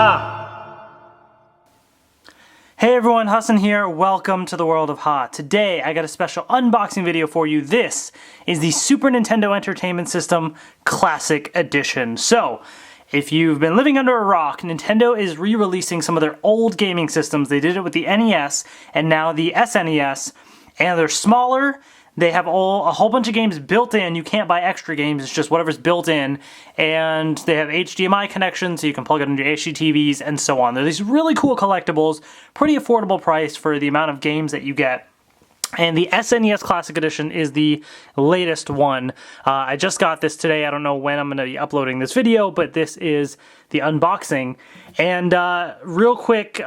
Ha! Hey everyone, Hassan here. Welcome to the world of Ha. Today I got a special unboxing video for you. This is the Super Nintendo Entertainment System Classic Edition. So, if you've been living under a rock, Nintendo is re-releasing some of their old gaming systems. They did it with the NES and now the SNES, and they're smaller. They have a whole bunch of games built in. You can't buy extra games, it's just whatever's built in. And they have HDMI connections, so you can plug it into your HDTVs and so on. They're these really cool collectibles, pretty affordable price for the amount of games that you get. And the SNES Classic Edition is the latest one. I just got this today. I don't know when I'm going to be uploading this video, but this is the unboxing. And real quick,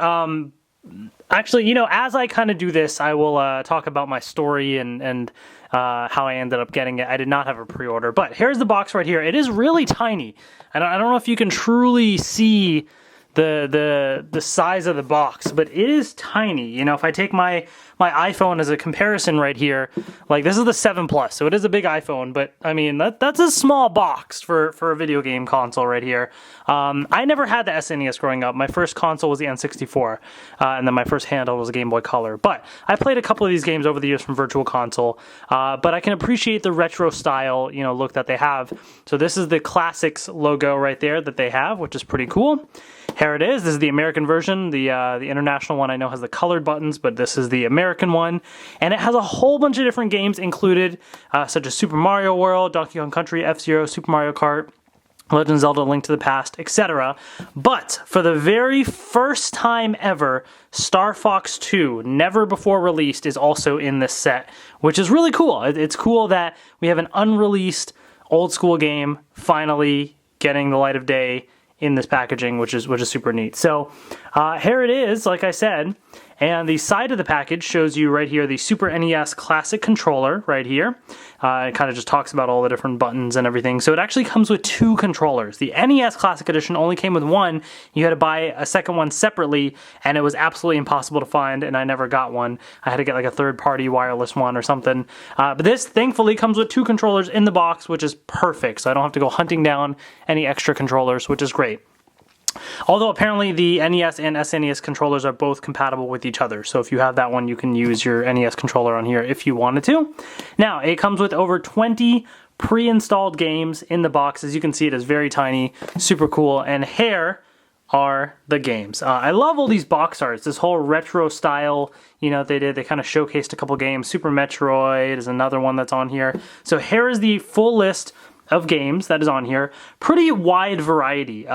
actually, you know, as I kind of do this, I will talk about my story and how I ended up getting it. I did not have a pre-order, but here's the box right here. It is really tiny. I don't know if you can truly see the size of the box, but it is tiny. You know, if I take my iPhone as a comparison right here, like this is the 7 Plus, so it is a big iPhone, but I mean that's a small box for a video game console right here. I never had the SNES growing up. My first console was the N64, and then my first handheld was a Game Boy Color. But I played a couple of these games over the years from Virtual Console, but I can appreciate the retro style, you know, look that they have. So this is the Classics logo right there that they have, which is pretty cool. Here it is. This is the American version. The international one I know has the colored buttons, but this is the American one. And it has a whole bunch of different games included, such as Super Mario World, Donkey Kong Country, F-Zero, Super Mario Kart, Legend of Zelda: Link to the Past, etc. But for the very first time ever, Star Fox 2, never before released, is also in this set, which is really cool. It's cool that we have an unreleased old school game finally getting the light of day in this packaging, which is super neat. So here it is, like I said, and the side of the package shows you right here the Super NES Classic controller right here. It kind of just talks about all the different buttons and everything. So it actually comes with 2 controllers. The NES Classic Edition only came with 1. You had to buy a second one separately, and it was absolutely impossible to find, and I never got one. I had to get like a third-party wireless one or something. But this thankfully comes with 2 controllers in the box, which is perfect. So I don't have to go hunting down any extra controllers, which is great. Although apparently the NES and SNES controllers are both compatible with each other. So if you have that one, you can use your NES controller on here if you wanted to. Now, it comes with over 20 pre-installed games in the box. As you can see, it is very tiny, super cool, and here are the games. I love all these box arts, this whole retro style, you know, they kind of showcased a couple games. Super Metroid is another one that's on here. So here is the full list of games that is on here. Pretty wide variety.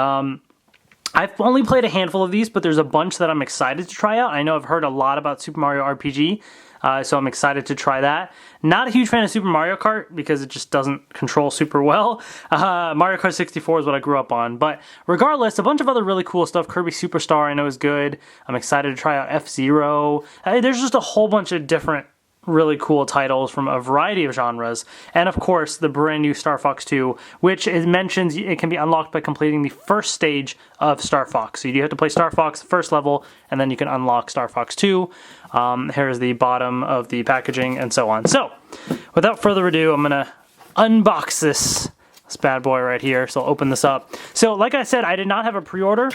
I've only played a handful of these, but there's a bunch that I'm excited to try out. I know I've heard a lot about Super Mario RPG, so I'm excited to try that. Not a huge fan of Super Mario Kart because it just doesn't control super well. Mario Kart 64 is what I grew up on. But regardless, a bunch of other really cool stuff. Kirby Superstar I know is good. I'm excited to try out F-Zero. There's just a whole bunch of different really cool titles from a variety of genres, and of course the brand new Star Fox 2, which it mentions it can be unlocked by completing the first stage of Star Fox. So you do have to play Star Fox first level, and then you can unlock Star Fox 2. Here's the bottom of the packaging and so on. So without further ado, I'm gonna unbox this bad boy right here. So I'll open this up. So like I said, I did not have a pre-order.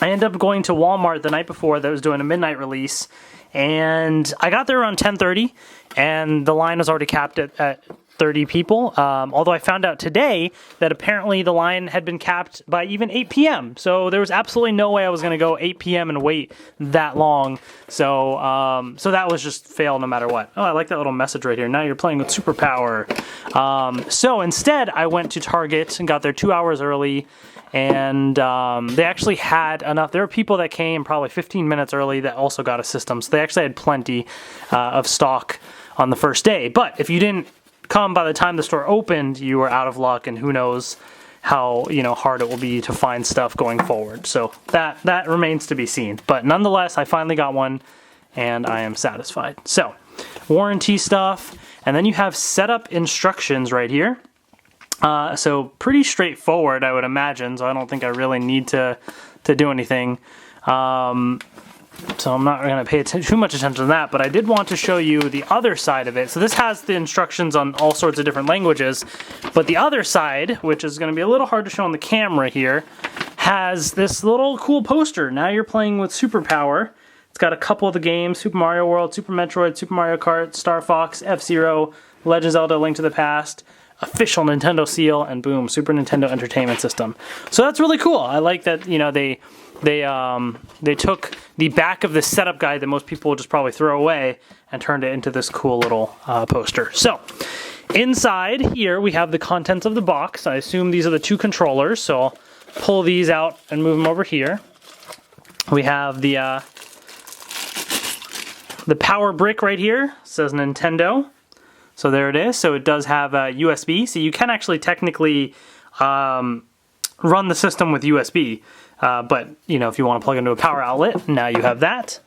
I ended up going to Walmart the night before that was doing a midnight release, and I got there around 10:30, and the line was already capped at 30 people, although I found out today that apparently the line had been capped by even 8 p.m., so there was absolutely no way I was going to go 8 p.m. and wait that long, so so that was just fail no matter what. Oh, I like that little message right here. Now you're playing with superpower. So instead, I went to Target and got there 2 hours early, and they actually had enough. There were people that came probably 15 minutes early that also got a system, so they actually had plenty of stock on the first day. But if you didn't come by the time the store opened, you were out of luck, and who knows how, you know, hard it will be to find stuff going forward. So that remains to be seen. But nonetheless, I finally got one, and I am satisfied. So warranty stuff, and then you have setup instructions right here. So pretty straightforward, I would imagine, so I don't think I really need to do anything. So I'm not going to pay too much attention to that, but I did want to show you the other side of it. So this has the instructions on all sorts of different languages, but the other side, which is going to be a little hard to show on the camera here, has this little cool poster. Now you're playing with Superpower. It's got a couple of the games, Super Mario World, Super Metroid, Super Mario Kart, Star Fox, F-Zero, Legend of Zelda: Link to the Past, official Nintendo seal, and boom, Super Nintendo Entertainment System. So that's really cool. I like that, you know, they took the back of the setup guide that most people will just probably throw away and turned it into this cool little poster. So inside here we have the contents of the box. I assume these are the two controllers, so I'll pull these out and move them over here. We have the power brick right here. It says Nintendo. So there it is. So it does have a USB. So you can actually technically run the system with USB. But, you know, if you want to plug into a power outlet, now you have that.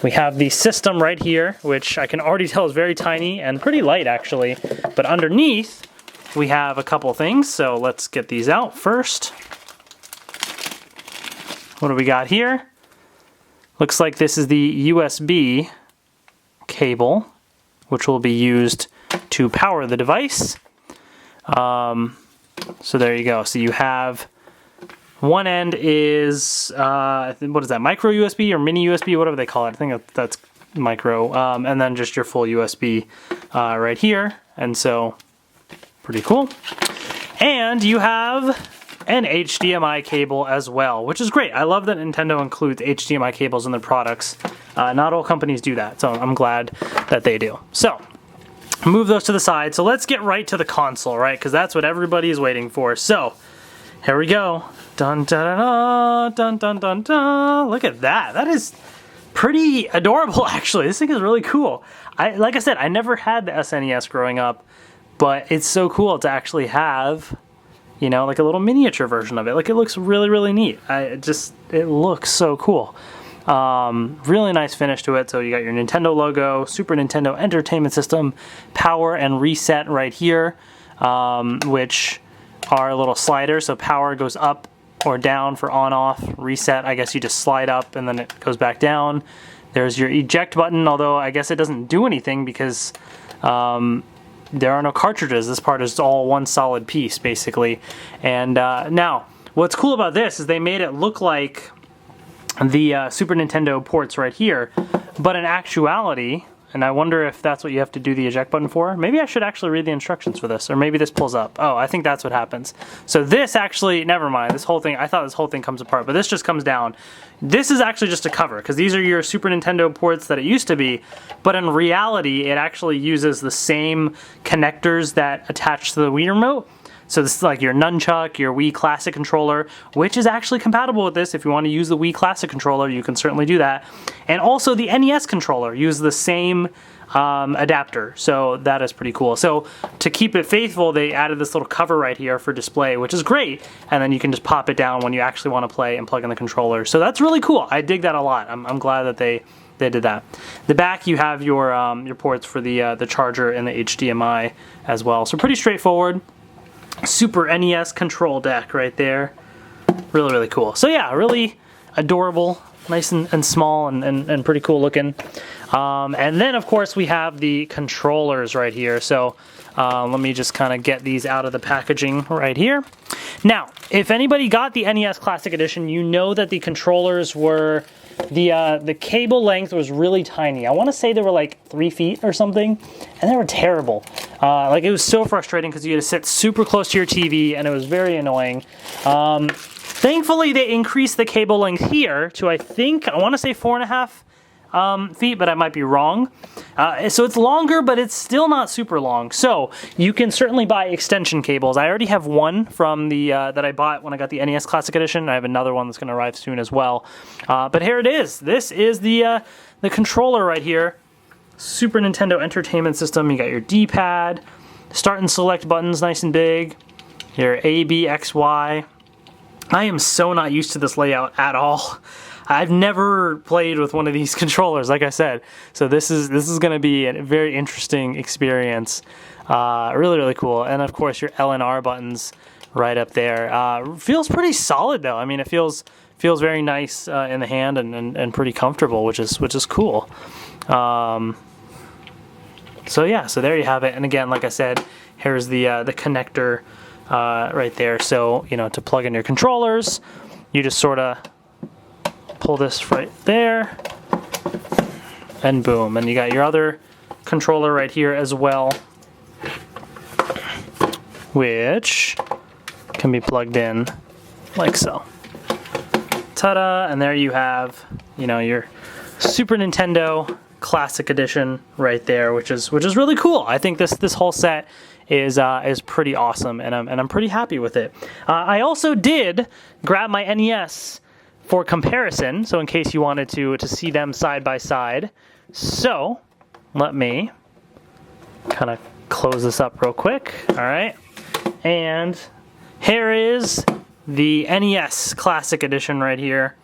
We have the system right here, which I can already tell is very tiny and pretty light, actually. But underneath, we have a couple things. So let's get these out first. What do we got here? Looks like this is the USB cable, which will be used to power the device. So there you go. So you have one end is, what is that, micro USB or mini USB, whatever they call it. I think that's micro. And then just your full USB right here. And so, pretty cool. And you have an HDMI cable as well, which is great. I love that Nintendo includes HDMI cables in their products. Not all companies do that, so I'm glad that they do. So, move those to the side. So let's get right to the console, right? Because that's what everybody is waiting for. So, here we go. Dun dun dun dun dun dun dun. Look at that. That is pretty adorable, actually. This thing is really cool. Like I said, I never had the SNES growing up, but it's so cool to actually have, you know, like a little miniature version of it. Like, it looks really, really neat. It looks so cool. Really nice finish to it. So you got your Nintendo logo, Super Nintendo Entertainment System, power and reset right here, which are a little sliders. So power goes up or down for on off. Reset, I guess you just slide up and then it goes back down. There's your eject button, although I guess it doesn't do anything because there are no cartridges. This part is all one solid piece, basically. And now, what's cool about this is they made it look like the Super Nintendo ports right here, but in actuality, and I wonder if that's what you have to do the eject button for. Maybe I should actually read the instructions for this, or maybe this pulls up. Oh, I think that's what happens. So this actually, never mind, this whole thing, I thought this whole thing comes apart, but this just comes down. This is actually just a cover, because these are your Super Nintendo ports that it used to be, but in reality, it actually uses the same connectors that attach to the Wii remote. So this is like your nunchuck, your Wii Classic controller, which is actually compatible with this. If you want to use the Wii Classic controller, you can certainly do that. And also the NES controller uses the same adapter, so that is pretty cool. So to keep it faithful, they added this little cover right here for display, which is great. And then you can just pop it down when you actually want to play and plug in the controller. So that's really cool. I dig that a lot. I'm glad that they did that. The back, you have your ports for the charger and the HDMI as well. So pretty straightforward. Super NES control deck right there. Really, really cool. So yeah, really adorable, nice and small and pretty cool looking. And then of course we have the controllers right here. So let me just kind of get these out of the packaging right here. Now, if anybody got the NES Classic Edition, you know that the controllers were, the cable length was really tiny. I want to say they were like 3 feet or something, and they were terrible. Like, it was so frustrating because you had to sit super close to your TV, and it was very annoying. Thankfully, they increased the cable length here to, I want to say 4.5 feet, but I might be wrong. So it's longer, but it's still not super long. So you can certainly buy extension cables. I already have one from the that I bought when I got the NES Classic Edition. I have another one that's going to arrive soon as well. But here it is. This is the controller right here. Super Nintendo Entertainment System. You got your D-pad, start and select buttons nice and big, your A, B, X, Y. I am so not used to this layout at all. I've never played with one of these controllers, like I said. So this is going to be a very interesting experience. Really, really cool. And of course, your L and R buttons right up there. Feels pretty solid though. I mean, it feels very nice in the hand and pretty comfortable, which is cool. So yeah, so there you have it. And again, like I said, here's the connector right there. So, you know, to plug in your controllers. you just sort of pull this right there, and boom. And you got your other controller right here as well, which can be plugged in like so. Ta-da! And there you have, you know, your Super Nintendo Classic Edition right there, which is really cool. I think this whole set is pretty awesome, and I'm pretty happy with it. I also did grab my NES for comparison, so in case you wanted to see them side by side. So let me kind of close this up real quick. All right, and here is the NES Classic Edition right here.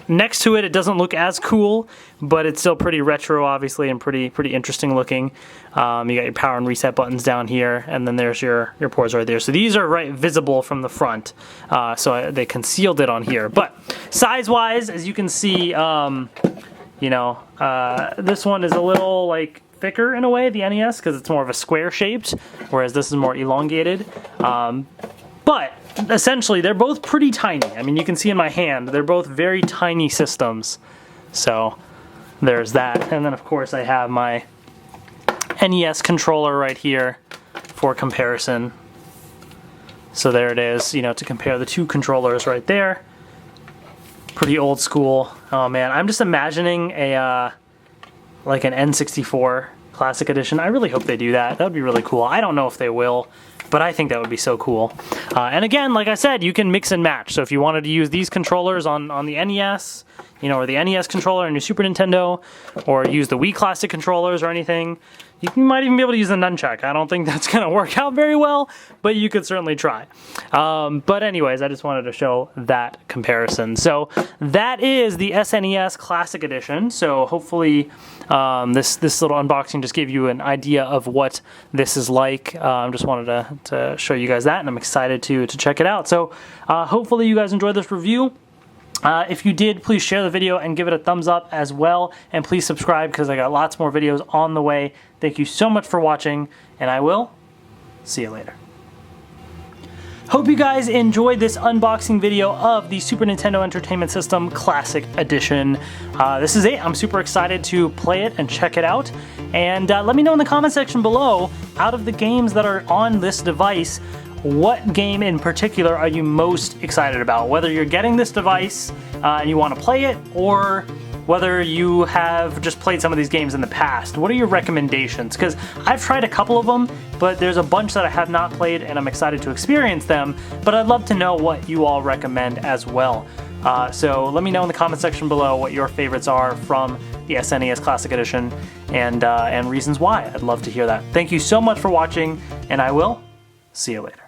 Next to it, it doesn't look as cool, but it's still pretty retro, obviously, and pretty interesting looking. You got your power and reset buttons down here, and then there's your ports right there. So these are visible from the front, so they concealed it on here. But size-wise, as you can see, you know, this one is a little like thicker in a way, the NES, because it's more of a square shaped, whereas this is more elongated. But essentially, they're both pretty tiny. I mean, you can see in my hand, they're both very tiny systems. So there's that. And then, of course, I have my NES controller right here for comparison. So there it is, you know, to compare the two controllers right there. Pretty old school. Oh, man, I'm just imagining like an N64 Classic Edition. I really hope they do that. That would be really cool. I don't know if they will, but I think that would be so cool. And again, like I said, you can mix and match. So if you wanted to use these controllers on the NES, you know, or the NES controller on your Super Nintendo, or use the Wii Classic controllers or anything, you might even be able to use a nunchuck. I don't think that's going to work out very well, but you could certainly try. But anyways, I just wanted to show that comparison. So that is the SNES Classic Edition. So hopefully this little unboxing just gave you an idea of what this is like. Just wanted to show you guys that, and I'm excited to check it out. So hopefully you guys enjoyed this review. If you did, please share the video and give it a thumbs up as well. And please subscribe, because I got lots more videos on the way. Thank you so much for watching, and I will see you later. Hope you guys enjoyed this unboxing video of the Super Nintendo Entertainment System Classic Edition. This is it. I'm super excited to play it and check it out. And let me know in the comment section below, out of the games that are on this device, what game in particular are you most excited about? Whether you're getting this device and you want to play it, or whether you have just played some of these games in the past. What are your recommendations? Because I've tried a couple of them, but there's a bunch that I have not played, and I'm excited to experience them, but I'd love to know what you all recommend as well. So let me know in the comment section below what your favorites are from the SNES Classic Edition, and reasons why. I'd love to hear that. Thank you so much for watching, and I will see you later.